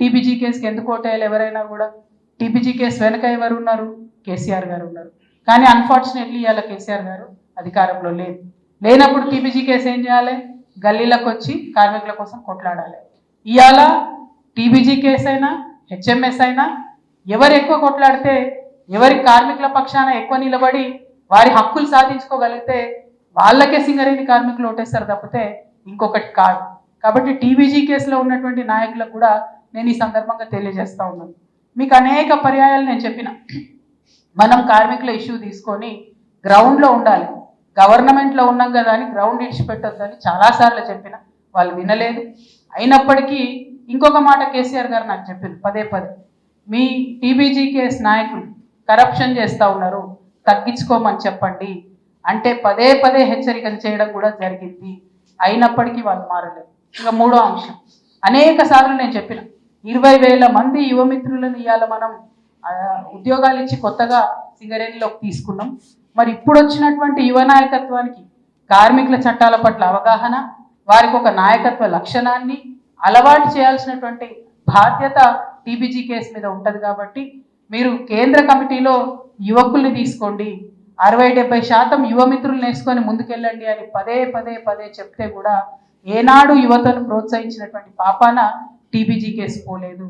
TBG కేసుకి ఎందుకు ఓటేయాలి ఎవరైనా కూడా? టీబీజీ కేసు వెనక ఎవరు ఉన్నారు? కేసీఆర్ గారు ఉన్నారు. కానీ అన్ఫార్చునేట్లీ ఇవాళ కేసీఆర్ గారు అధికారంలో లేనప్పుడు టీబీజీ కేసు ఏం చేయాలి? గల్లీలకు వచ్చి కార్మికుల కోసం కొట్లాడాలి. ఇవాళ టీబీజీ కేసు అయినా హెచ్ఎంఎస్ అయినా ఎవరు ఎక్కువ కొట్లాడితే, ఎవరి కార్మికుల పక్షాన ఎక్కువ నిలబడి వారి హక్కులు సాధించుకోగలిగితే వాళ్ళకే సింగరేణి కార్మికులు ఓటేస్తారు తప్పితే ఇంకొకటి కాదు. కాబట్టి టీబీజీ కేసులో ఉన్నటువంటి నాయకులకు కూడా నేను ఈ సందర్భంగా తెలియజేస్తా ఉన్నాను. మీకు అనేక పర్యాయాలు నేను చెప్పిన, మనం కార్మికుల ఇష్యూ తీసుకొని గ్రౌండ్లో ఉండాలి. గవర్నమెంట్లో ఉన్నాం కదా అని గ్రౌండ్ ఇడిచిపెట్టొద్దని చాలాసార్లు చెప్పిన, వాళ్ళు వినలేదు. అయినప్పటికీ ఇంకొక మాట కేసీఆర్ గారు నాకు చెప్పింది పదే పదే, మీ టీబీజీ కేసు నాయకులు కరప్షన్ చేస్తూ ఉన్నారు, తగ్గించుకోమని చెప్పండి అంటే పదే పదే హెచ్చరికలు చేయడం కూడా జరిగింది. అయినప్పటికీ వాళ్ళు మారలేదు. ఇక మూడో అంశం, అనేక సార్లు నేను చెప్పిన, 20,000 మంది యువమిత్రులను ఇవాళ మనం ఉద్యోగాలు ఇచ్చి కొత్తగా సింగరేణిలోకి తీసుకున్నాం. మరి ఇప్పుడు వచ్చినటువంటి యువ నాయకత్వానికి కార్మికుల చట్టాల పట్ల అవగాహన, వారికి ఒక నాయకత్వ లక్షణాన్ని అలవాటు చేయాల్సినటువంటి బాధ్యత టీబీజీ కేసు మీద ఉంటుంది. కాబట్టి మీరు కేంద్ర కమిటీలో యువకుల్ని తీసుకోండి, 60-70% యువమిత్రులను వేసుకొని ముందుకెళ్ళండి అని పదే పదే పదే చెప్తే కూడా ఏనాడు యువతను ప్రోత్సహించినటువంటి పాపాన టీబీజీ కేసు పోలేదు.